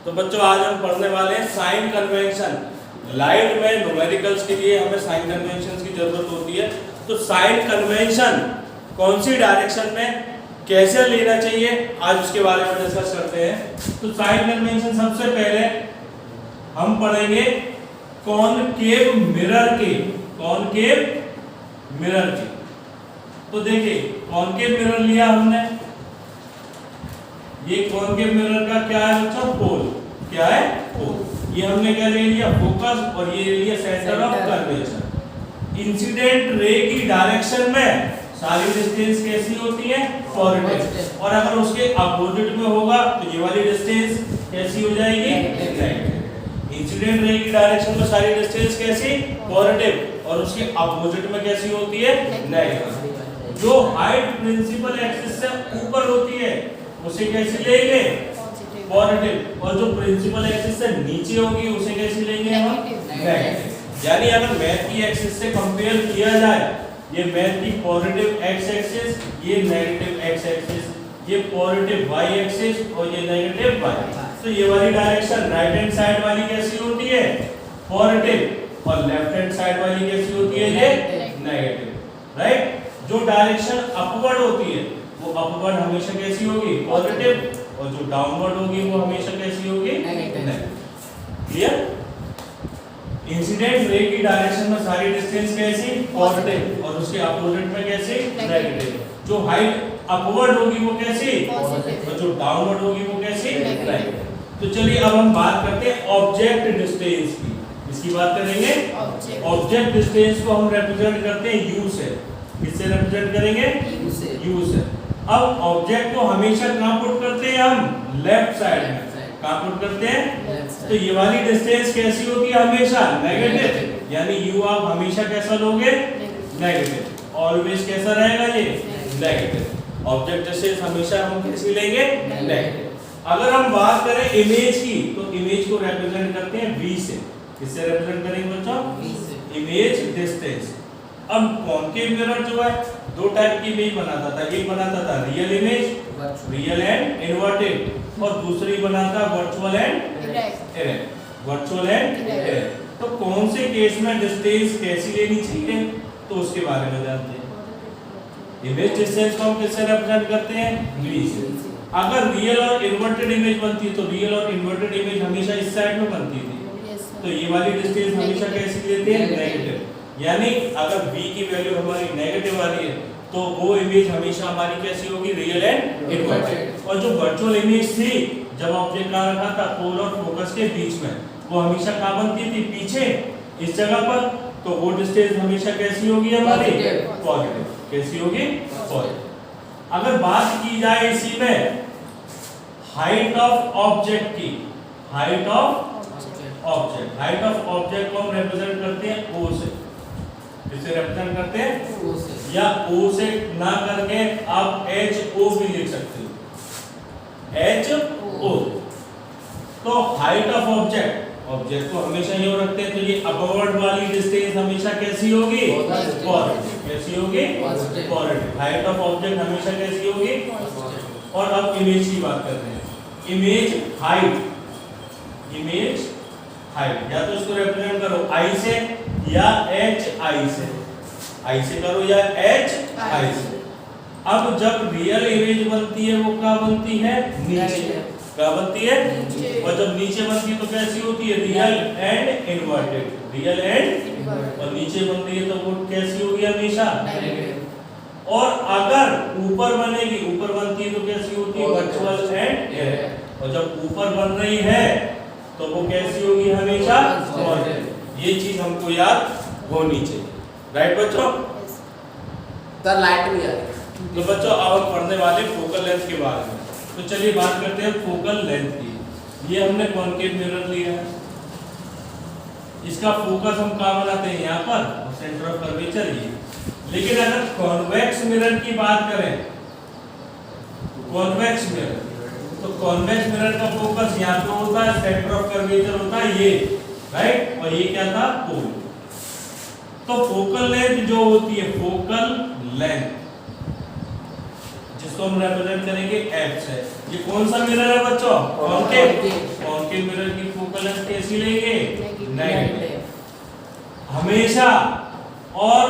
तो बच्चों आज हम पढ़ने वाले हैं साइन कन्वेंशन। लाइट में न्यूमेरिकल्स के लिए हमें साइन कन्वेंशन की जरूरत होती है। तो साइन कन्वेंशन कौन सी डायरेक्शन में कैसे लेना चाहिए आज उसके बारे में डिस्कस करते हैं। तो साइन कन्वेंशन सबसे पहले हम पढ़ेंगे कॉनकेव मिरर के। कॉनकेव मिरर के तो देखिए कॉनकेव मिरर लिया हमने, ये कॉनकेव मिरर का क्या है बच्चों, पोल। क्या है, पोल। ये हमने क्या ले लिया, फोकस, और ये ले लिया centre of curvature. Incident ray की डायरेक्शन में सारी डिस्टेंस कैसी होती है, पॉजिटिव, और अगर उसके अपोजिट में होगा तो ये वाली डिस्टेंस कैसी हो जाएगी, नेगेटिव। इंसिडेंट रे की डायरेक्शन में सारी डिस्टेंस कैसी, पॉजिटिव, और उसके अपोजिट में कैसी होती है, नेगेटिव। जो हाइट प्रिंसिपल एक्सिस से ऊपर होती है उसे कैसे लेंगे, पॉजिटिव, और जो प्रिंसिपल एक्सिस से नीचे होगी उसे कैसे लेंगे हम, नेगेटिव। यानी अगर मैथ की एक्सिस से कंपेयर किया जाए, ये मैथ की पॉजिटिव एक्स एक्सिस, ये नेगेटिव एक्स एक्सिस, ये पॉजिटिव वाई एक्सिस और ये नेगेटिव वाई, तो ये वाली डायरेक्शन राइट हैंड साइड वाली कैसी होती है, पॉजिटिव, और लेफ्ट हैंड साइड वाली कैसी होती है, ये नेगेटिव। राइट। जो डायरेक्शन अपवर्ड होती है वो अपवर्ड हमेशा कैसी होगी, पॉजिटिव, और जो डाउनवर्ड होगी वो हमेशा कैसी होगी, नेगेटिव। क्लियर। इंसिडेंट रे की डायरेक्शन में सारी डिस्टेंस कैसी, पॉजिटिव, और उसके अपोजिट में कैसी, नेगेटिव। जो हाइट अपवर्ड होगी वो कैसी, पॉजिटिव, और जो डाउनवर्ड होगी वो कैसी, नेगेटिव। तो चलिए अब हम बात करते हैं ऑब्जेक्ट डिस्टेंस की। इसकी बात करेंगे। ऑब्जेक्ट डिस्टेंस को हम रिप्रेजेंट करते हैं यू से। किससे रिप्रेजेंट करेंगे, यू से। अब ऑब्जेक्ट को हमेशा कहां पुट करते हैं हम, लेफ्ट साइड में। कहां पुट करते हैं, तो ये वाली डिस्टेंस कैसी होती है, हमेशा नेगेटिव। यानी यू आप हमेशा कैसा लोगे, नेगेटिव। ऑलवेज कैसा रहेगा ये, नेगेटिव। ऑब्जेक्ट डिस्टेंस हमेशा हम कैसी लेंगे, नेगेटिव। अगर हम बात करें इमेज की, तो इमेज को रिप्रेजेंट करते हैं वी से। किससे रिप्रेजेंट करेंगे बच्चों, वी से। Image distance. अब कॉनकेव मिरर जो है दो टाइप की इमेज बनाता था। एक बनाता था real image, real and inverted, और दूसरी बनाता virtual and erect. Virtual and erect. तो कौन से केस में डिस्टेंस कैसी लेनी चाहिए, तो उसके बारे में जानते हैं। इमेज डिस्टेंस को हम किससे रिप्रेजेंट करते हैं, वी से। अगर रियल और इन्वर्टेड इमेज बनती है तो रियल और इन्वर्टेड इमेज हमेशा इस साइड में बनती थी, तो ये वाली डिस्टेंस हमेशा कैसी लेते हैं, नेगेटिव। यानी अगर v की वैल्यू हमारी नेगेटिव आ रही है तो वो इमेज हमेशा हमारी कैसी होगी, रियल एंड इन्वर्टेड। और जो वर्चुअल इमेज थी, जब ऑब्जेक्ट कहां रखा था, पोल और फोकस के बीच में, वो हमेशा कहां बनती थी, पीछे इस जगह पर, तो वो डिस्टेंस हमेशा कैसी होगी हमारी, पॉजिटिव। कैसी होगी, पॉजिटिव। अगर बात की जाए इसी में हाइट ऑफ ऑब्जेक्ट की, height of object, height of object को हम रिप्रेजेंट करते हैं ओ से। इसे रिप्रेजेंट करते हैं ओ से, या ओ से ना करके आप एच ओ भी लिख सकते हो, एच ओ। तो हाइट ऑफ ऑब्जेक्ट, ऑब्जेक्ट को हमेशा ये रखते हैं, तो ये अपवर्ड वाली डिस्टेंस हमेशा कैसी होगी, पॉजिटिव। कैसी होगी, पॉजिटिव। हाइट ऑफ ऑब्जेक्ट हमेशा कैसी होगी, पॉजिटिव। और अब इमेज की बात करते हैं। इमेज हाइट, इमेज हाइट, या तो इसको रिप्रेजेंट करो आई से या एच आई से, आई से करो या एच आई से। अब जब रियल इमेज बनती है वो क्या बनती है, नीचे। क्या बनती है, और जब नीचे बनती है तो कैसी होती है, real and inverted. Real and, और नीचे बनती है तो वो कैसी होगी, हमेशा नेगेटिव। और अगर ऊपर बनेगी, ऊपर बनती है तो कैसी होती है, वर्चुअल एंड इरेक्ट। और जब ऊपर बन रही है तो वो कैसी होगी, हमेशा पॉजिटिव। ये चीज हमको याद होनी चाहिए। राइट बच्चों, सर लाइट भी आ रही। तो बच्चों अब हम पढ़ने वाले फोकल लेंथ के बारे में। तो चलिए बात करते हैं फोकल लेंथ की। ये हमने कॉनकेव मिरर लिया है, इसका फोकस हम कहाँ बनाते हैं, यहाँ पर, सेंटर ऑफ कर्वेचर ये। लेकिन अगर कॉन्वेक्स मिरर की बात करें, कॉन्वेक्स मिरर, तो कॉन्वेक्स मिरर का फोकस यहाँ पे होता है, सेंटर ऑफ कर्वेचर होता है ये, राइट। और ये क्या था, पोल। तो फोकल लेंथ जो होती है, फोकल लेंथ, जिसको हम रिप्रेजेंट करेंगे f से। ये कौन सा मिरर है बच्चों? कॉन्केव। कॉन्केव मिरर की फोकल लेंथ कैसी लेंगे? नेगेटिव हमेशा। और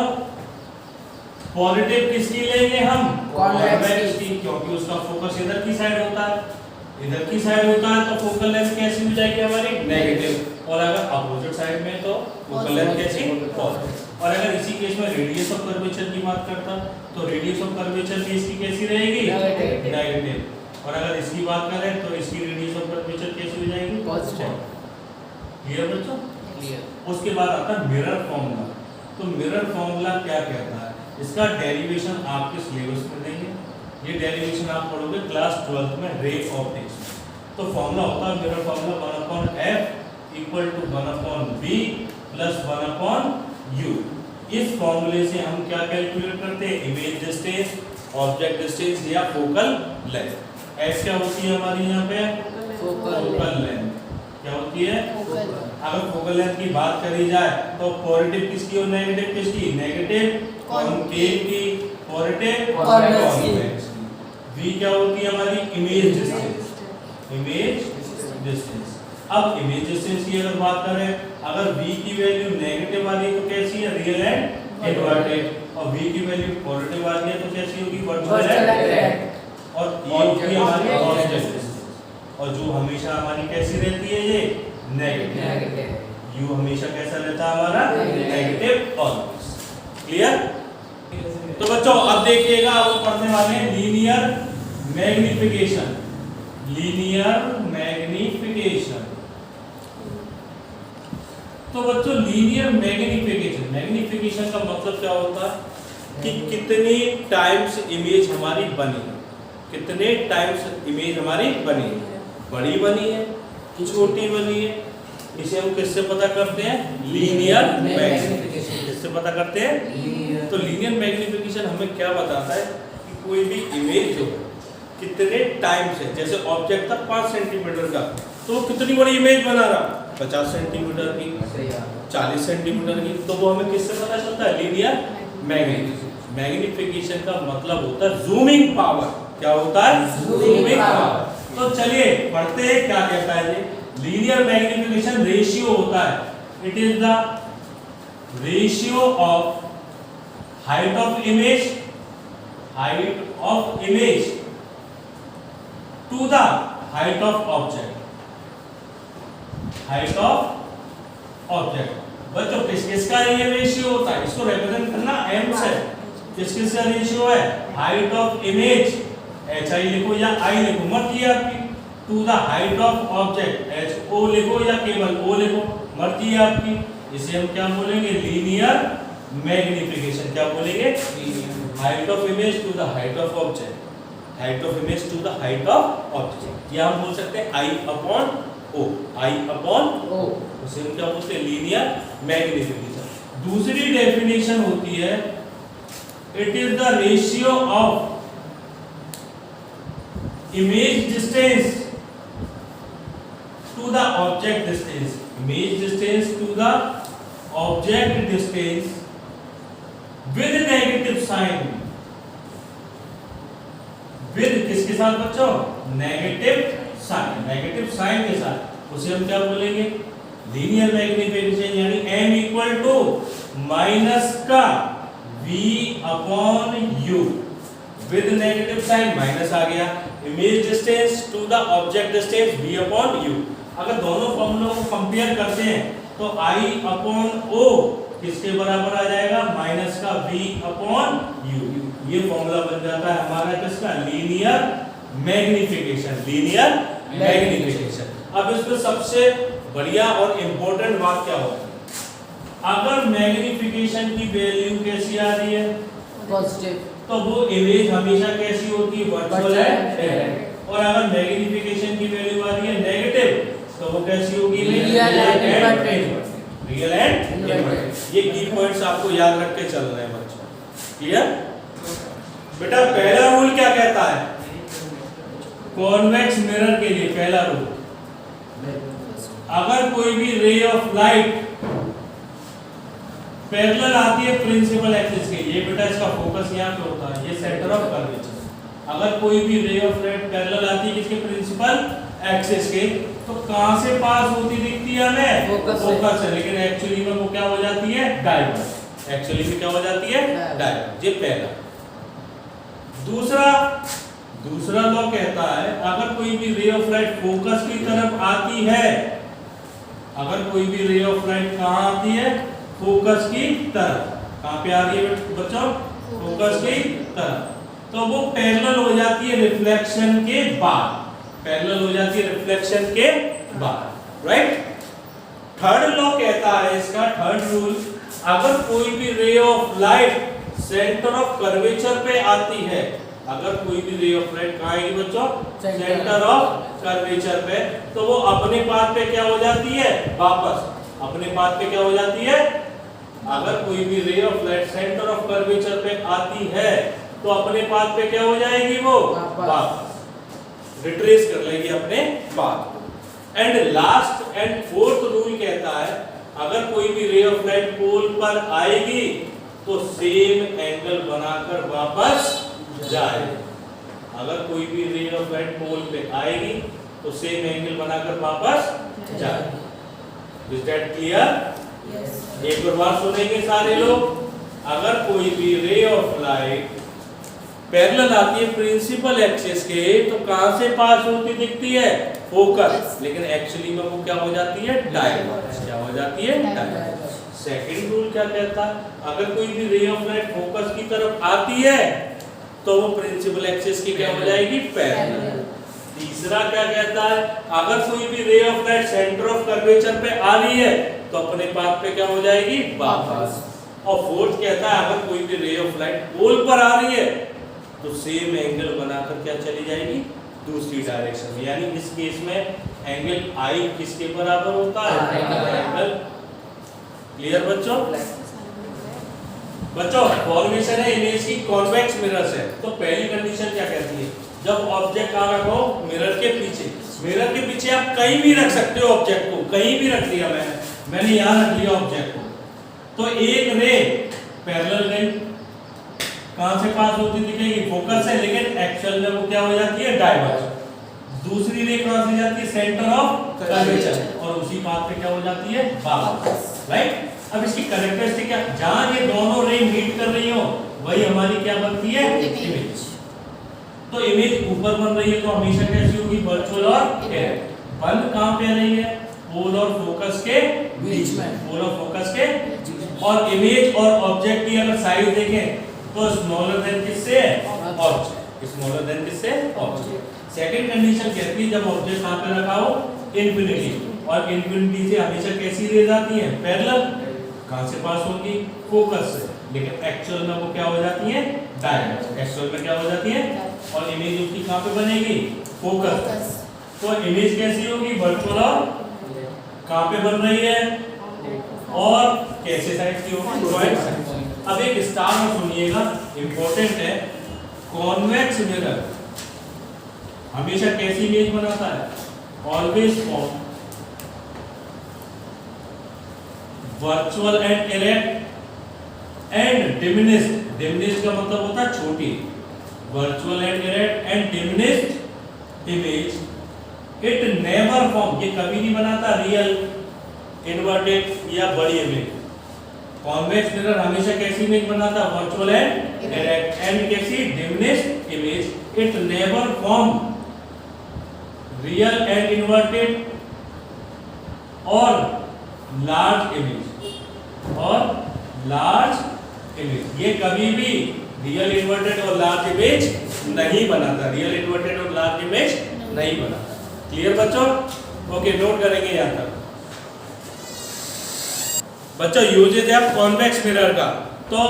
पॉजिटिव किसकी लेंगे हम? कॉन्वेक्स की, क्योंकि उसका फोकस इधर की साइड होता है, इधर की साइड होता है तो फोकल लेंथ कैसी हो जाएगी हमारी? नेगेटिव। और अगर अपोजिट साइड में तो फोकल लेंथ कैसी? पॉजिटिव। और अगर इसी केस में रेडियस ऑफ कर्वेचर की बात करता तो रेडियस ऑफ कर्वेचर की इसकी कैसी रहेगी? नेगेटिव। और अगर इसकी बात करें तो इसकी रेडियस ऑफ कर्वेचर कैसी हो जाएगी? पॉजिटिव। क्लियर बच्चों? क्लियर। उसके बाद आता है मिरर फॉर्मूला। तो मिरर फॉर्मूला क्या कहता है? इसका डेरिवेशन आपके सिलेबस में देंगे। ये डेरिवेशन आप पढ़ोगे क्लास 12th में रे ऑप्टिक्स में। तो फॉर्मूला होता है mirror formula 1/f equal to 1/v plus 1/u। इस फॉर्मूले से हम क्या कैलकुलेट करते हैं? इमेज डिस्टेंस, ऑब्जेक्ट डिस्टेंस या फोकल लेंथ। एस क्या होती है हमारी यहाँ पे? Focal length. क्या होती है? अगर फोकल लेंथ की बात करी जाए तो पॉजिटिव किसकी और नेगेटिव किसकी? नेगेटिव कॉन्केव की, पॉजिटिव कॉन्वेक्स की। v क्या होती है हमारी? Image distance. Image distance. अब इमेज डिस्टेंस की अगर बात करें, अगर v की वैल्यू नेगेटिव आ रही है तो कैसी है? Real and inverted. और v की वैल्यू पॉजिटिव आ रही है तो कैसी होगी? Virtual and. और ये होगी हमारी ऑब्जेक्ट डिस्टेंस। और जो हमेशा हमारी कैसी रहती है? ये नेगेटिव। u हमेशा कैसा रहता है हमारा? Negative always. क्लियर? तो बच्चों अब देखिएगा, आप पढ़ने वाले हैं लीनियर मैग्निफिकेशन। Linear magnification. तो बच्चों लीनियर मैग्निफिकेशन का मतलब क्या होता है? कि कितने टाइम्स इमेज हमारी बनी है, कितने टाइम्स इमेज हमारी बनी है, बड़ी बनी है, छोटी बनी है। इसे हम किससे पता करते हैं? Linear magnification. किससे पता करते हैं? तो लीनियर मैग्निफिकेशन हमें क्या बताता है कि कोई भी इमेज जो है कितने टाइम से, जैसे ऑब्जेक्ट था 5 सेंटीमीटर का, तो कितनी बड़ी इमेज बना रहा? 50 सेंटीमीटर की, 40 सेंटीमीटर की। तो वो हमें किससे पता चलता है? Linear magnification. मैग्निफिकेशन का मतलब होता है जूमिंग पावर। क्या होता है? Zooming power. तो चलिए पढ़ते हैं क्या कहता है ये। लीनियर मैग्निफिकेशन रेशियो होता है। It is the ratio of height of image to the height of object. Height of object. बच्चों किस किस का ये रेशियो होता है? इसको रिप्रेजेंट करना m से। किस किस का रेशियो है? हाइट ऑफ इमेज hi लिखो या i लिखो, मर्जी है आपकी, to the height of object ho लिखो या केवल o लिखो, मर्जी है आपकी। इसे हम क्या बोलेंगे? Linear magnification. क्या बोलेंगे? Height of image to the height of object. Height of image to the height of object. या हम बोल सकते हैं I/O। I/O उसे हम क्या बोलते हैं? Linear magnification. दूसरी डेफिनेशन होती है, it is the ratio of image distance to the object distance. Image distance to the object distance with negative sign. With किसके साथ बच्चों? Negative sign. नेगेटिव साइन के साथ उसे हम क्या बोलेंगे? Linear magnification. यानी m इक्वल टू माइनस का v/u with negative sign, minus आ गया। Image distance to the object distance v/u। अगर दोनों फॉर्मूलों को कंपेयर करते हैं तो I/O किसके बराबर आ जाएगा? माइनस का v/u। ये फॉर्मूला बन जाता है हमारा किसका? Linear magnification. Linear magnification. अब इसमें सबसे बढ़िया और इंपॉर्टेंट बात क्या होती है? अगर मैग्निफिकेशन की वैल्यू कैसी आ रही है? पॉजिटिव। तो वो इमेज हमेशा कैसी होती है? Virtual and. और अगर मैग्निफिकेशन की वैल्यू आ रही है नेगेटिव तो वो कैसी होगी? Real and inverted. ये की पॉइंट्स आपको याद रख के चल रहे हैं बच्चों। क्लियर? बेटा पहला रूल क्या कहता है? कॉन्वेक्स मिरर के लिए पहला रूल, अगर कोई भी रे ऑफ लाइट पैरेलल आती है प्रिंसिपल एक्सिस के, ये बेटा इसका फोकस यहाँ पे होता है, ये सेंटर ऑफ कर्वेचर। अगर कोई भी रे ऑफ लाइट पैरेलल आती है किसके प्रिंसिपल एक्सिस के, तो कहां से पास होती दिखती है हमें? फोकस से। लेकिन एक्चुअली में वो क्या हो जाती है? डाइवर्ज। एक्चुअली में क्या हो जाती है? डाइवर्ज। ये पहला। दूसरा लॉ कहता है अगर कोई भी रे ऑफ लाइट फोकस की तरफ आती है, अगर कोई भी रे ऑफ लाइट कहां आती है? फोकस की तरफ। कहां पे आ रही है बच्चों? फोकस की तरफ। तो वो पैरेलल हो जाती है रिफ्लेक्शन के बाद। पैरेलल हो जाती है रिफ्लेक्शन के बाद, राइट? थर्ड लॉ कहता है इसका, थर्ड रूल, अगर कोई भी ray of light centre of curvature पे आती है, अगर कोई भी रे ऑफ लाइट कहां आएगी बच्चों? सेंटर ऑफ कर्वेचर पे, तो वो अपने पाथ पे क्या हो जाती है? वापस अपने पाथ पे क्या हो जाती है? अगर कोई भी ray of light centre of curvature पे आती है तो अपने पाथ पे क्या हो जाएगी? वो वापस रिट्रेस कर लेगी अपने पाथ को। And last and fourth rule कहता है अगर कोई भी रे ऑफ लाइट पोल पर आएगी तो सेम एंगल बनाकर वापस जाएगी। अगर कोई भी रे ऑफ लाइट पोल पे आएगी तो सेम एंगल बनाकर वापस जाएगी। Is that clear? एक बार सुनेंगे सारे लोग। अगर कोई भी रे ऑफ लाइट पैरेलल आती है प्रिंसिपल एक्सिस के, तो कहां से पास होती दिखती है? फोकस। लेकिन एक्चुअली में वो क्या हो जाती है? डाइवर्ज। क्या हो जाती है? डाइवर्ज। सेकंड रूल क्या कहता है? अगर कोई भी रे ऑफ लाइट फोकस की तरफ आती है तो वो प्रिंसिपल एक्सिस की क्या हो जाएगी? पैरेलल। तीसरा क्या कहता है? अगर कोई भी ray of light centre of curvature पे आ रही है तो अपने पाथ पे क्या हो जाएगी? वापस। और फोर्थ कहता है अगर कोई भी रे ऑफ लाइट पोल पर आ रही है तो सेम एंगल बनाकर क्या चली जाएगी? दूसरी डायरेक्शन में। यानी इस केस में एंगल आई किसके बराबर होता है? एंगल। क्लियर बच्चों? बच्चों फॉर्मेशन है इमेज की कॉन्वेक्स मिरर से। तो पहली कंडीशन क्या कहती है? जब ऑब्जेक्ट कहां रखो? मिरर के पीछे। मिरर के पीछे आप कहीं भी रख सकते हो ऑब्जेक्ट को, कहीं भी रख लिया मैंने यहां रख लिया ऑब्जेक्ट को, तो एक रे पैरेलल गई, कहां से पास होती दिखेगी? फोकस से। लेकिन एक्चुअल में वो क्या हो जाती है? डाइवर्ज। दूसरी रे कहां से जाती है? सेंटर ऑफ कर्वेचर, और उसी पाथ पे क्या हो जाती है? वापस। राइट? अब इसकी कैरेक्टरिस्टिक क्या? जहां ये दोनों रे मीट कर रही हो वही हमारी क्या बनती है? इमेज। तो इमेज ऊपर बन रही है तो हमेशा कैसी होगी? वर्चुअल और डायरेक्ट। बंद कहां पे रही है? पोल और फोकस के बीच में। पोल और फोकस के, और इमेज और ऑब्जेक्ट की अगर साइज देखें तो स्मॉलर देन किससे? ऑब्जेक्ट। स्मॉलर देन किससे? ऑब्जेक्ट। सेकंड कंडीशन कहती है जब ऑब्जेक्ट कहां पे रखा हो? इन्फिनिटी। और इन्फिनिटी से हमेशा कैसी रेज आती है? पैरेलल। कहां से पास होगी? फोकस से। लेकिन एक्चुअल में वो क्या हो जाती है? डायरेक्ट। एक्चुअल में क्या हो जाती है? और इमेज उसकी कहां पे बनेगी? फोकस। तो इमेज कैसी होगी? वर्चुअल। और कहां पे बन रही है? और कैसे साइड की होगी? Point side. अब एक स्टार में सुनिएगा, इंपॉर्टेंट है। कॉन्वेक्स मिरर हमेशा कैसी इमेज बनाता है? Always form virtual and erect and diminished. Diminished का मतलब होता है छोटी। Virtual and erect and diminished image it never form, ये कभी नहीं बनाता रियल, इन्वर्टेड या बड़ी इमेज। कॉन्वेक्स मिरर हमेशा कैसी इमेज बनाता है? वर्चुअल एंड डायरेक्ट एंड कैसी? Diminished image. It never form real and inverted और लार्ज इमेज। और लार्ज इमेज ये कभी भी रियल इन्वर्टेड और लार्ज इमेज नहीं बनाता। रियल इन्वर्टेड और लार्ज इमेज नहीं बनाता। क्लियर बच्चों? ओके, नोट करेंगे यहां तक। बच्चों यूजेज है कॉन्वेक्स मिरर का, तो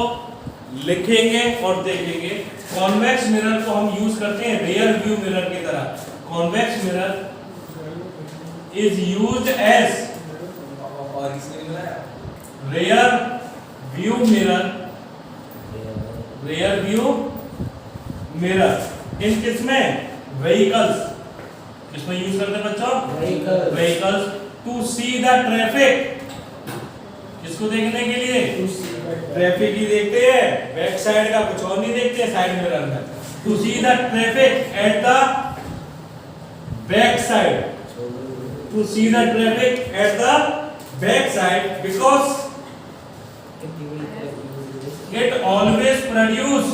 लिखेंगे और देखेंगे। कॉन्वेक्स मिरर को हम यूज करते हैं रियर व्यू मिरर की तरह। Convex mirror is used as rear view mirror. Rear view mirror in किसमें? व्हीकल्स। किसमें यूज करते हैं बच्चों? Vehicles to see the traffic. किसको देखने के लिए? ट्रैफिक ही देखते हैं, बैक साइड का कुछ और नहीं देखते साइड मिरर में। to see the traffic at the back side, to see the traffic at the back side, because it always produce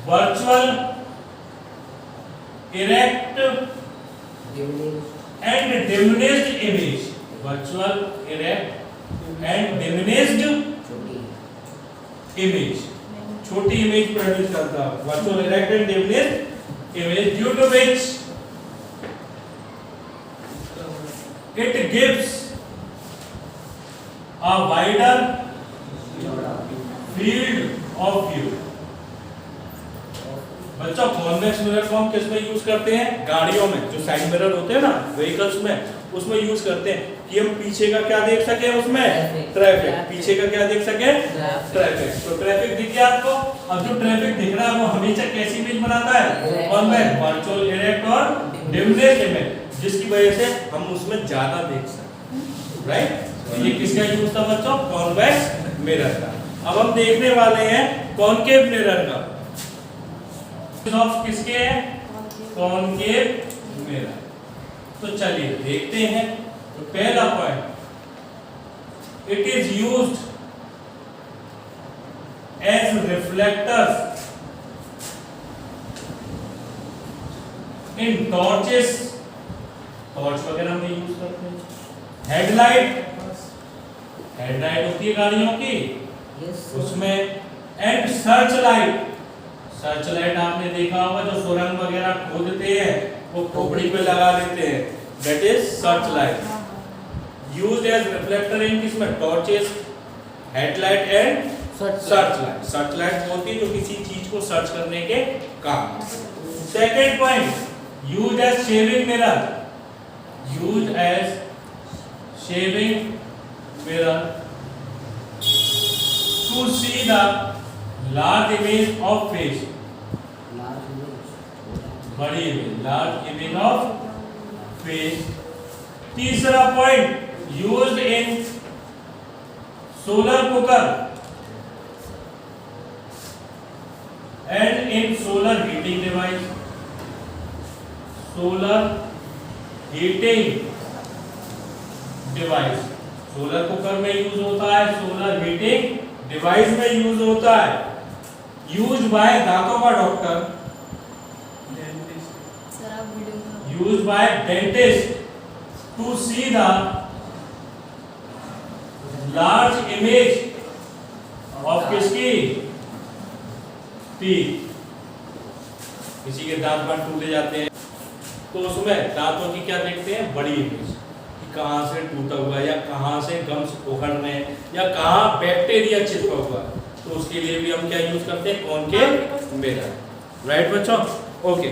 virtual, erect and diminished image, virtual, erect and diminished image, छोटी image produce करता है, virtual, erect and diminished image, due to which it gives a wider field of view। बच्चों convex mirror को हम किस में use करते हैं? गाड़ियों में जो साइड मिरर होते हैं ना व्हीकल्स में, उसमें यूज करते हैं कि हम पीछे का क्या देख सके, उसमें ट्रैफिक, पीछे का क्या देख सके, ट्रैफिक। तो ट्रैफिक दिख गया आपको। अब जो ट्रैफिक दिख रहा है वो हमेशा कैसी इमेज बनाता है? कॉन्वेक्स, वर्चुअल, इरेक्ट और डिमिनिश्ड इमेज, जिसकी वजह से हम उसमें ज्यादा देख सकते, राइट। ये किसका यूज था बच्चों? कॉन्वेक्स मिरर का। अब हम देखने वाले हैं कॉनकेव मिरर का। ऑफ किसके है? Concave mirror. तो चलिए देखते हैं। तो पहला point, it is used as reflectors in torches, torch वगैरह में यूज करते हैं। हेडलाइट, हेडलाइट होती है गाड़ियों की, उसमें। And search light, search light आपने देखा होगा जो सुरंग वगैरह खोदते हैं वो खोपड़ी पे लगा देते हैं, that is search light. Used as reflector in किसमें? Torches, headlight and search light. Search light होती है जो किसी चीज को सर्च करने के काम। Second point, used as shaving mirror, used as shaving mirror to see the large image of face, बड़ी image, large image of face। तीसरा point, used in solar cooker and in solar heating device, solar heating device, solar cooker में use होता है, solar heating device में use होता है। Use by दांतों का doctor, use by dentist to see the large image of किसकी? Teeth. किसी के दांत बांत टूटे जाते हैं तो उसमें दांतों की क्या देखते हैं? बड़ी इमेज, कहां से टूटा हुआ या कहां से गम्स उखड़ रहे हैं या कहां बैक्टीरिया चिपका हुआ, तो उसके लिए भी हम क्या यूज करते हैं? कॉनकेव मिरर, राइट बच्चों? ओके।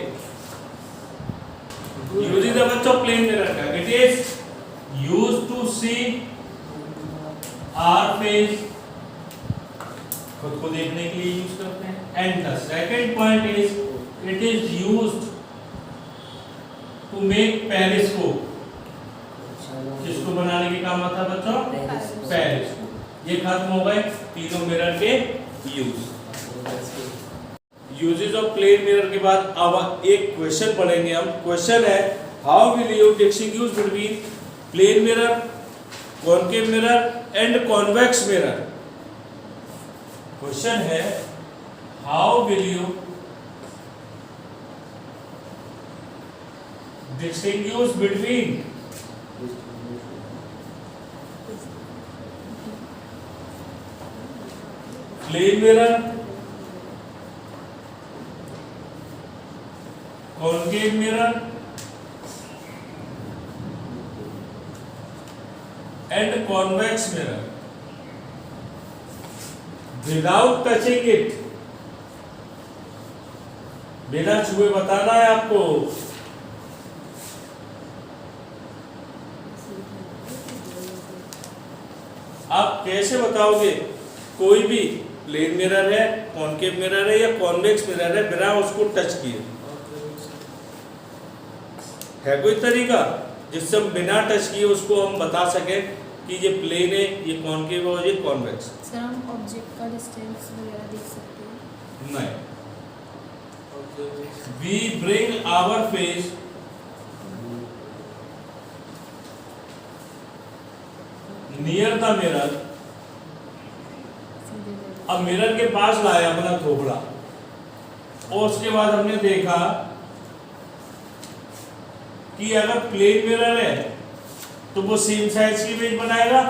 यूज इज बच्चों प्लेन मिरर का, it is used to see our face, खुद को देखने के लिए यूज करते हैं। And the second point is it is used to make periscope, जिसको बनाने के काम आता है बच्चों? पेरिस्कोप। ये खत्म हो गए तीनों मिरर के use. Uses of plane mirror के बाद अब एक क्वेश्चन पढ़ेंगे हम। क्वेश्चन है, how will you distinguish between plane mirror, concave mirror and convex mirror. Question है, how will you distinguish between plane mirror, concave mirror and convex mirror without touching it, बिना छुए बताना है आपको। आप कैसे बताओगे? कोई भी प्लेन मिरर है, कॉनकेव मिरर है या कॉन्वेक्स मिरर है, बिना उसको टच किए। है कोई तरीका जिससे हम बिना टच किए उसको हम बता सके कि ये प्लेन है, ये कॉनकेव और ये कॉन्वेक्स। सर हम ऑब्जेक्ट का डिस्टेंस वगैरह देख सकते हैं? नहीं, we bring our face near the mirror. सीधे अब मिरर के पास लाया अपना थोबड़ा और उसके बाद हमने देखा कि अगर प्लेन मिरर है तो वो सेम साइज की इमेज बनाएगा।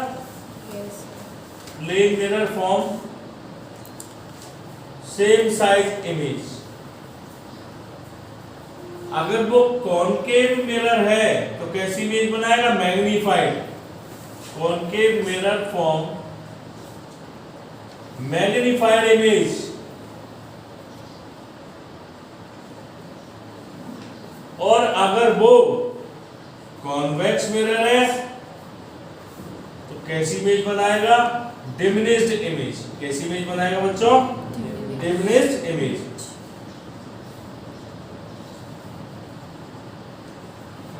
Yes plane mirror form same size image. अगर वो कॉनकेव मिरर है तो कैसी इमेज बनाएगा? Magnified. Concave mirror form magnified image. और अगर वो कॉन्वेक्स मिरर है तो कैसी इमेज बनाएगा? Diminished image. कैसी इमेज बनाएगा बच्चों? Diminished image.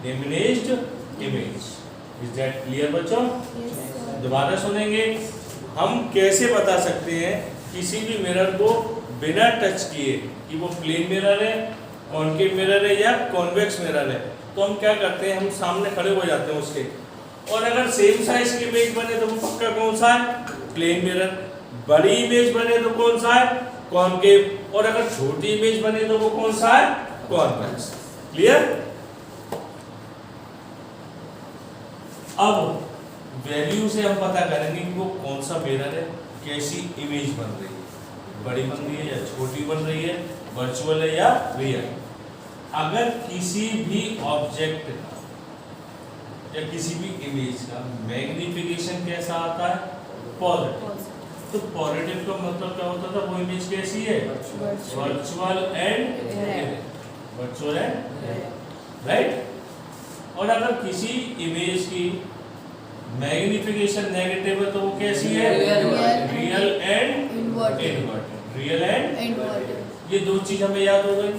Diminished image. Is that clear बच्चों? यस सर दोबारा सुनेंगे। हम कैसे बता सकते हैं किसी भी मिरर को बिना टच किए कि वो प्लेन मिरर है, कॉनकेव मिरर है या कॉन्वेक्स मिरर है? तो हम क्या करते हैं, हम सामने खड़े हो जाते हैं उसके, और अगर सेम साइज की इमेज बने तो वो पक्का कौन सा है? Plane mirror. बड़ी इमेज बने तो कौन सा है? कॉनकेव। और अगर छोटी इमेज बने तो वो कौन सा है? कॉन्वेक्स। क्लियर? अब वैल्यू से हम पता करेंगे कि वो कौन सा मिरर है, कैसी इमेज बन रही है, बड़ी बन रही है या छोटी बन रही है, वर्चुअल है या रियल। अगर किसी भी ऑब्जेक्ट का या किसी भी इमेज का मैग्निफिकेशन कैसा आता है? पॉजिटिव। तो पॉजिटिव का मतलब क्या होता था? वो इमेज कैसी है? Virtual and virtual and right. और अगर किसी इमेज की मैग्निफिकेशन नेगेटिव है तो वो कैसी है? Real and inverted. Real and inverted. ये दो चीज हमें याद हो गई।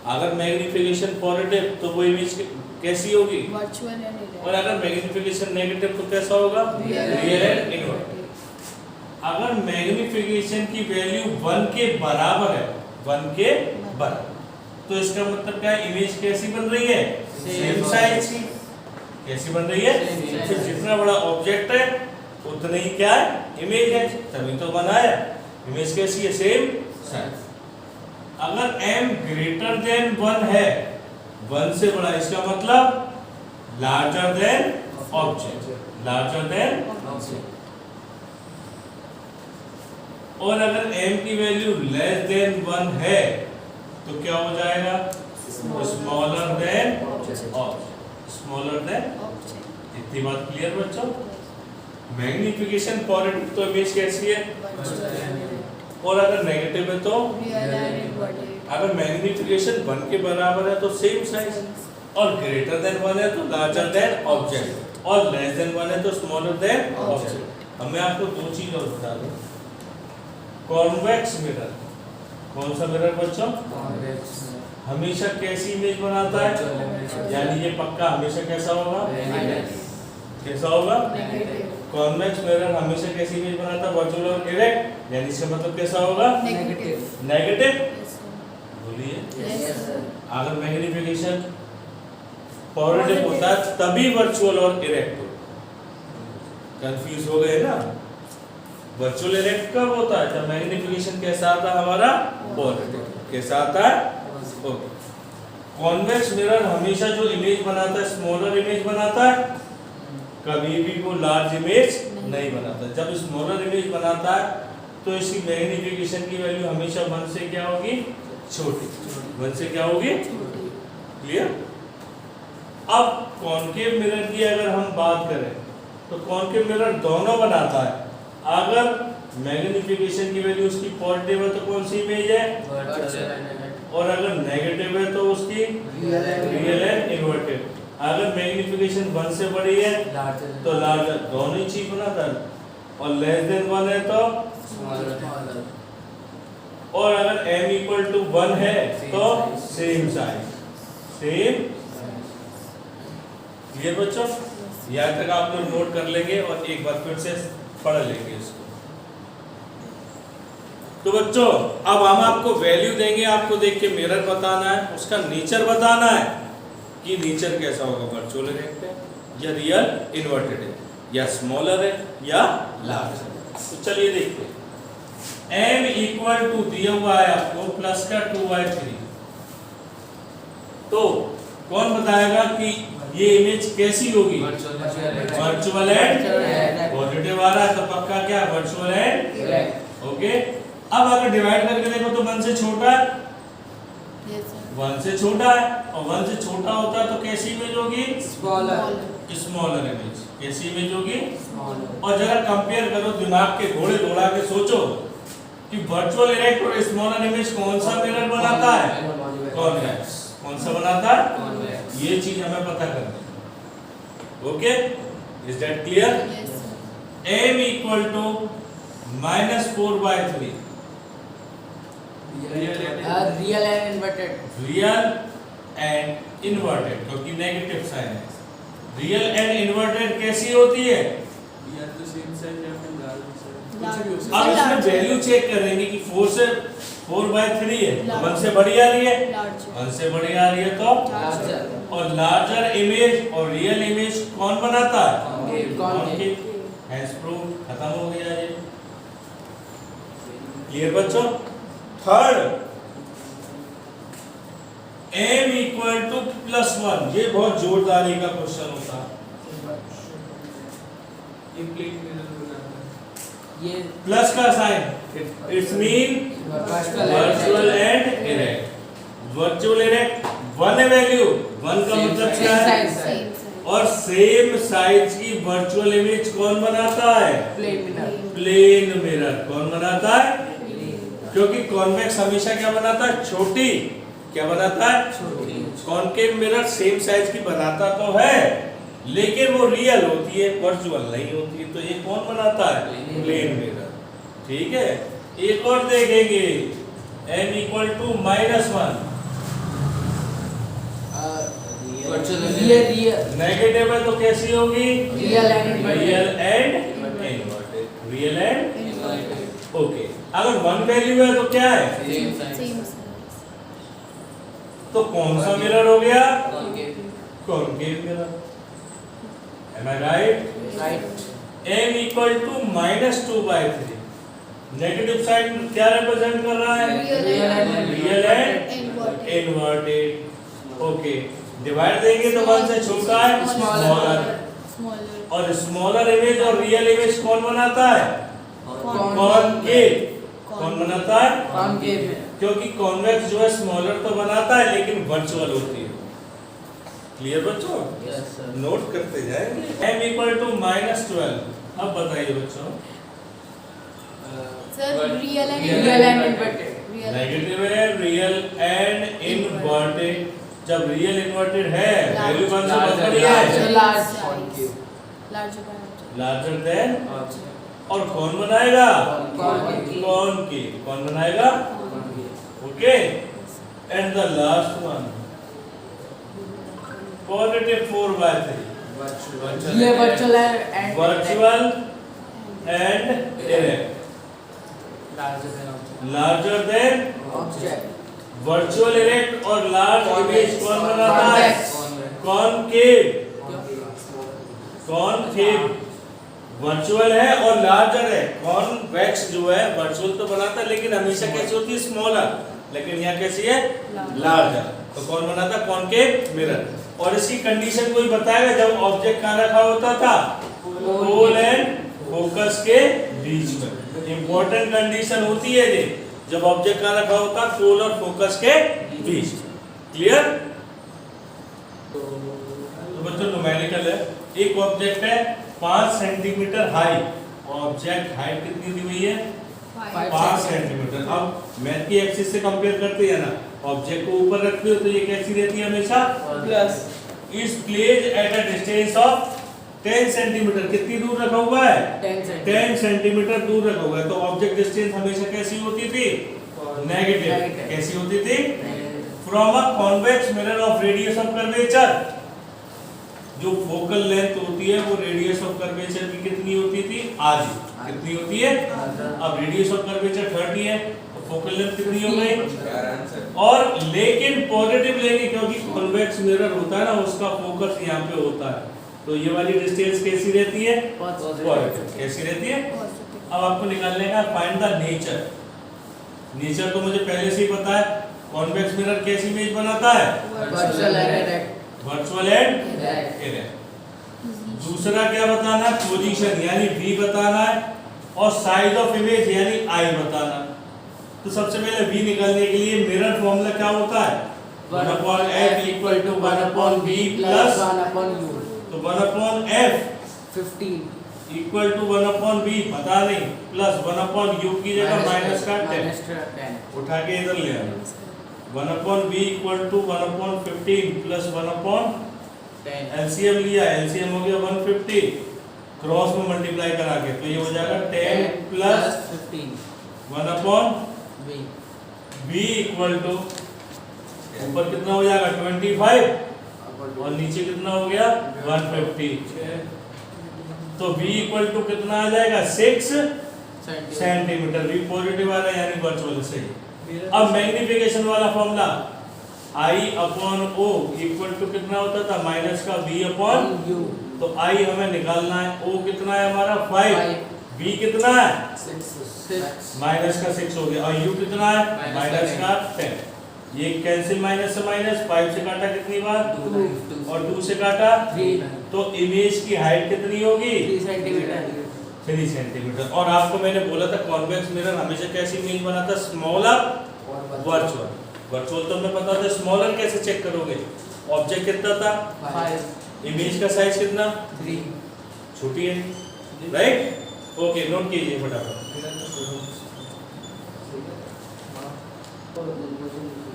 अगर मैग्निफिकेशन पॉजिटिव तो वो इमेज कैसी होगी? वर्चुअल एंड और अगर मैग्निफिकेशन नेगेटिव तो कैसा होगा? Real and inverted. अगर मैग्निफिकेशन की वैल्यू 1 के बराबर है, 1 के बराबर, तो इसका मतलब क्या है? इमेज कैसी बन रही है? सेम साइज की। कैसी बन रही है? तो जितना बड़ा ऑब्जेक्ट है उतनी ही क्या है? इमेज है, तभी तो बनाया। इमेज कैसी है? Same size. अगर m ग्रेटर देन 1 है, 1 से बड़ा, इसका मतलब larger than object. Larger than. और अगर m की वैल्यू लेस देन 1 है तो क्या हो जाएगा? Smaller than object. Smaller than. इतनी बात क्लियर बच्चों? मैग्निफिकेशन पॉजिटिव तो इमेज कैसी है? और अगर नेगेटिव है तो? Real and inverted. अगर मैग्निफिकेशन 1 के बराबर है तो सेम साइज, और ग्रेटर देन 1 है तो लार्जर देन ऑब्जेक्ट, और लेस देन 1 है तो स्मॉलर देन ऑब्जेक्ट। अब मैं आपको दो चीज और बता दूं। कॉन्वेक्स मिरर, कौन सा मिरर बच्चों? हमेशा कैसी इमेज बनाता है? यानी ये पक्का हमेशा कैसा होगा? कैसा होगा? कॉन्वेक्स मिरर हमेशा कैसी इमेज बनाता है? वर्चुअल और इरेक्ट। यानी इसका मतलब कैसा होगा? नेगेटिव। बोलिए। अगर मैग्निफिकेशन पॉजिटिव होता है तभी वर्चुअल और इरेक्ट हो। कंफ्यूज हो गए ना? वर्चुअल इरेक्ट कब होता है? जब मैग्निफिकेशन कैसा आता है हमारा? पॉजिटिव। कैसा आता है? ओके। कॉन्वेक्स मिरर हमेशा जो इमेज बनाता है स्मॉलर इमेज बनाता है, कभी भी वो लार्ज इमेज नहीं बनाता। जब स्मॉलर इमेज बनाता है तो इसकी मैग्निफिकेशन की वैल्यू हमेशा 1 से क्या होगी? छोटी। 1 से क्या होगी? क्लियर? अब कॉनकेव मिरर की अगर हम बात करें तो कॉनकेव मिरर दोनों बनाता है। अगर मैग्निफिकेशन की वैल्यू उसकी पॉजिटिव है तो कौन सी इमेज है? और अगर नेगेटिव है तो उसकी रियल एंड इनवर्टेड। अगर मैग्निफिकेशन 1 से बड़ी है तो लार्जर, दोनों ही चीज बनाता है, और लेस देन 1 है तो स्मॉलर। और अगर m इक्वल टू 1 है तो सेम साइज। सेम। क्लियर बच्चों? यहाँ तक आप लोग नोट कर लेंगे और एक बार फिर से पढ़ लेंगे इसको। तो बच्चों अब हम आपको वैल्यू देंगे, आपको देख के मिरर बताना है, उसका नेचर बताना है कि नेचर कैसा होगा, वर्चुअल इरेक्ट है या रियल इन्वर्टेड है या स्मॉलर है या लार्ज है। तो चलिए देखते हैं। m इक्वल टू दिया हुआ है आपको प्लस का 2/3। तो कौन बताएगा कि ये इमेज कैसी होगी? वर्चुअल एंड पॉजिटिव आ रहा है तो पक्का क्या वर्चुअल एंड ओके। अब अगर डिवाइड करके देखो तो 1 से छोटा है, Yes, sir. 1 से छोटा है और 1 से छोटा होता है तो कैसी इमेज होगी? Smaller image. कैसी इमेज होगी? और जरा कंपेयर करो, दिमाग के घोड़े दौड़ा के सोचो कि वर्चुअल इरेक्ट और स्मॉलर इमेज कौन सा मिरर बनाता है? कॉन्वेक्स। कौन सा बनाता है? ये चीज हमें पता करनी है। Okay, is that clear? Yes, sir. m equal to -4/3 real and inverted. Real and inverted, क्योंकि नेगेटिव साइन है। रियल एंड इन्वर्टेड कैसी होती है? अब इसमें वैल्यू चेक करेंगे कि 4 से 4/3 है तो 1 से बड़ी आ रही है, Large. 1 से बड़ी आ रही है तो लार्जर। और लार्जर इमेज और रियल इमेज कौन बनाता है? कॉन्केव। हैंस प्रूव, खत्म हो गया ये। क्लियर बच्चों? Third, m equal to +1। ये बहुत जोरदारी का क्वेश्चन होता है। ये प्लस का sign it's mean virtual and erect. Virtual erect 1 है वैल्यू, 1 का मतलब क्या है? Same size. Same size. और सेम साइज की वर्चुअल इमेज कौन बनाता है? Plane mirror. Plane mirror. कौन बनाता है? क्योंकि कॉन्वेक्स हमेशा क्या बनाता है? छोटी। क्या बनाता है? छोटी। कॉन्केव मिरर सेम साइज की बनाता तो है लेकिन वो रियल होती है, वर्चुअल नहीं होती है। तो ये कौन बनाता है? Plane mirror. ठीक है, एक और देखेंगे। m equal to -1। Real negative है तो कैसी होगी? Real and real inverted. And inverted. Real and okay. अगर 1 वैल्यू है तो क्या है? Same size. तो कौन सा मिरर हो गया? Concave mirror. Am I right? Right. m equal to -2/3। Negative sign क्या रिप्रेजेंट कर रहा है? Real and inverted. Okay, divide देंगे तो 1 से छोटा है स्मॉलर। Smaller. और स्मॉलर इमेज और रियल इमेज कौन बनाता है? कॉन्केव। कौन बनाता है? कॉन्केव। क्योंकि कॉन्वेक्स जो है स्मॉलर तो बनाता है लेकिन वर्चुअल होती है। क्लियर बच्चों? Yes sir. नोट करते जाएंगे। m equal to -12। अब बताइए बच्चों, Sir, real and real and inverted. Real. Negative है रियल एंड इन्वर्टेड। जब रियल इन्वर्टेड है वैल्यू कौन सा बहुत बड़ी है? Large. Larger by larger. Larger than. और कौन बनाएगा? कॉन्केव। कॉन्केव। कौन बनाएगा? Okay, and the last one +4/3। ये virtual and virtual and erect. Larger than object. Virtual erect और लार्ज इमेज कौन बनाता है? कॉन्केव। कॉन्केव वर्चुअल है और लार्जर है। कॉन्वेक्स जो है वर्चुअल तो बनाता है लेकिन हमेशा कैसी होती है? स्मॉलर। लेकिन यहाँ कैसी है? लार्जर। तो कौन बनाता है? Concave mirror. और इसकी कंडीशन कोई बताएगा जब ऑब्जेक्ट कहाँ रखा होता था? पोल एंड फोकस के बीच में। इंपॉर्टेंट कंडीशन होती है ये, जब ऑब्जेक्ट कहाँ रखा होता? पोल और फोकस के बीच। क्लियर? तो बच्चों न्यूमेरिकल है। एक ऑब्जेक्ट है 5 सेंटीमीटर हाई। ऑब्जेक्ट हाइट कितनी दी हुई है? 5 सेंटीमीटर। अब मैथ की एक्सिस से कंपेयर करते हैं ना, ऑब्जेक्ट को ऊपर रखते हो तो ये कैसी रहती है? हमेशा plus. Is placed at a distance of 10 centimetre. कितनी दूर रखा हुआ है? 10 सेंटीमीटर दूर रखा हुआ है। तो ऑब्जेक्ट डिस्टेंस हमेशा कैसी होती थी? नेगेटिव। कैसी होती थी? From a convex mirror of radius of curvature. जो फोकल लेंथ होती है वो रेडियस ऑफ कर्वेचर की कितनी होती थी, आधी। कितनी होती है? अब रेडियस ऑफ कर्वेचर 30 है तो फोकल लेंथ कितनी हो गई? और लेकिन पॉजिटिव लेंगे क्योंकि कॉन्वेक्स मिरर होता है ना, उसका फोकस यहाँ पे होता है, तो ये वाली डिस्टेंस कैसी रहती है? पॉजिटिव। कैसी रहती है? अब आपको निकालने का फाइंड द नेचर। नेचर तो मुझे पहले से ही पता है, कॉन्वेक्स मिरर कैसी इमेज बनाता है? Virtual array. Virtual and array. दूसरा क्या बताना है? पोजीशन यानी v बताना है, और साइज ऑफ इमेज यानी i बताना है। तो सबसे पहले v निकालने के लिए मिरर फॉर्मूला क्या होता है? 1/f equal to 1/v plus 1/u। तो 1/f 15 इक्वल टू 1/v पता नहीं, प्लस 1/u की जगह माइनस का 10 उठा के इधर ले आना। 1/v equal to 1/15 plus 1/10 LCM लिया, एलसीएम हो गया 150, क्रॉस में मल्टीप्लाई करा के तो ये हो जाएगा 10 plus 15 1/v v equal to ऊपर कितना हो जाएगा 25 और नीचे कितना हो गया 150। तो v इक्वल टू कितना आ जाएगा 6 सेंटीमीटर। v पॉजिटिव आ रहा है यानी वर्चुअल सही। अब मैग्निफिकेशन वाला formula I upon O equal to कितना होता था? माइनस का V अपॉन u। तो I हमें निकालना है, O कितना है हमारा 5, V कितना है 6 माइनस का 6 हो गया, और U कितना है माइनस का 10। ये कैंसिल माइनस से माइनस, 5 से काटा कितनी बार 2 और 2 से काटा 3 तो इमेज की हाइट कितनी होगी सेंटीमीटर। 3 सेंटीमीटर। और आपको मैंने बोला था कॉन्वेक्स मिरर हमेशा कैसी इमेज बनाता? Smaller virtual. वर्चुअल तो हमें पता था, स्मॉलर कैसे चेक करोगे? ऑब्जेक्ट कितना था 5 इमेज का साइज कितना 3 छोटी है, राइट? ओके, नोट कीजिए फटाफट।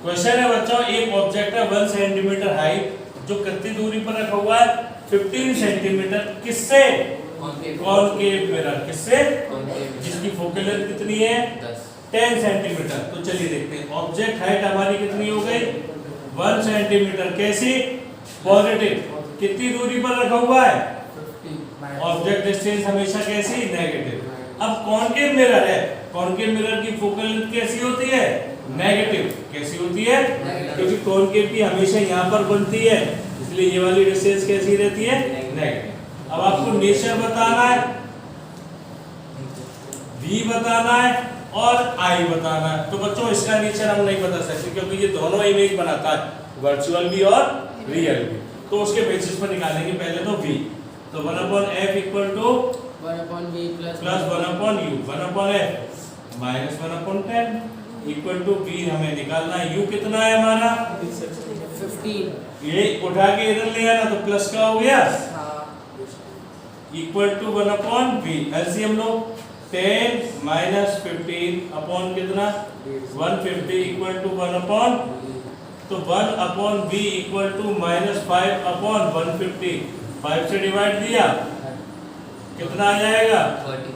क्वेश्चन है बच्चों, एक ऑब्जेक्ट है 1 सेंटीमीटर हाइट जो कितनी दूरी पर रखा हुआ है 15 सेंटीमीटर। किससे? Concave mirror. किससे? जिसकी फोकल लेंथ कितनी है 10 सेंटीमीटर। तो चलिए देखते हैं, ऑब्जेक्ट हाइट हमारी कितनी हो गई 1 सेंटीमीटर। कैसी? पॉजिटिव। कितनी दूरी पर रखा हुआ है? ऑब्जेक्ट डिस्टेंस हमेशा कैसी? नेगेटिव। अब कॉनकेव मिरर है, कॉनकेव मिरर की फोकल लेंथ कैसी होती है? नेगेटिव। कैसी होती है? क्योंकि कॉनकेव की हमेशा यहाँ पर बनती है, इसलिए ये वाली डिस्टेंस कैसी रहती है? नेगेटिव। अब आपको नेचर बताना है, v बताना है और I बताना है। तो बच्चों इसका नेचर हम नहीं बता सकते क्योंकि ये दोनों इमेज बनाता है, वर्चुअल भी और रियल भी। तो उसके बेसिस पर निकालेंगे पहले तो v। तो 1/f equal to 1/v plus 1/u 1/f minus 1/10 equal to v हमें निकालना है। u कितना है हमारा 15 ये उठा के इधर ले आना तो प्लस का हो गया इक्वल टू 1/v। एलसीएम लो 10 माइनस 15 अपॉन कितना 150 इक्वल टू 1/, तो 1/v equal to minus 5 upon 150। 5 से डिवाइड दिया कितना आ जाएगा 30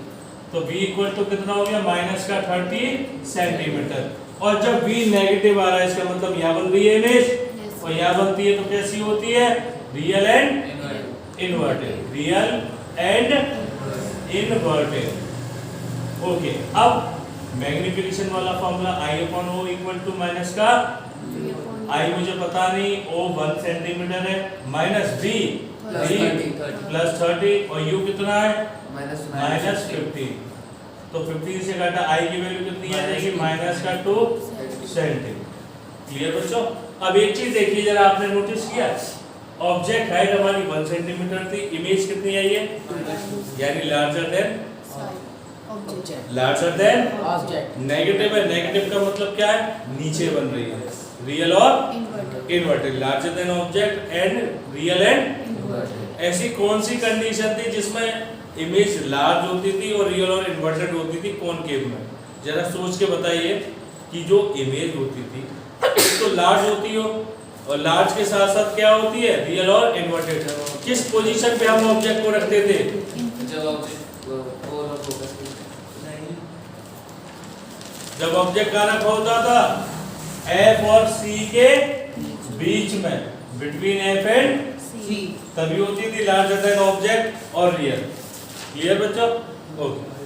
तो v इक्वल टू कितना हो गया माइनस का 30 सेंटीमीटर। और जब v नेगेटिव आ रहा है इसका मतलब यहाँ बन रही है इमेज, और यहाँ बनती है तो कैसी होती है real and inverted. Real and inverted. Okay, अब मैग्निफिकेशन वाला formula I/O equal to minus का I मुझे पता नहीं, O 1 सेंटीमीटर है, माइनस V प्लस 30 और U कितना है माइनस 15। तो 15 से काटा I की वैल्यू कितनी आ जाएगी माइनस का 2 सेंटीमीटर। क्लियर बच्चों? अब एक चीज देखिए जरा, आपने नोटिस किया ऑब्जेक्ट हाइट हमारी 1 सेंटीमीटर थी, इमेज कितनी आई है यानी लार्जर देन ऑब्जेक्ट। नेगेटिव है, नेगेटिव का मतलब क्या है नीचे बन रही है, रियल और inverted. Larger than object and real and. ऐसी कौन सी कंडीशन थी जिसमें इमेज लार्ज होती थी और रियल और इन्वर्टेड होती थी कॉनकेव में? जरा सोच के बताइए कि जो इमेज होती थी तो लार्ज होती हो और लार्ज के साथ साथ क्या होती है रियल और इन्वर्टेड। किस पोजीशन पे हम ऑब्जेक्ट को रखते थे? जब ऑब्जेक्ट का रखा होता था F और C के बीच में, बिटवीन F एंड C. तभी होती थी लार्जर देन ऑब्जेक्ट और रियल। क्लियर बच्चों? ओके।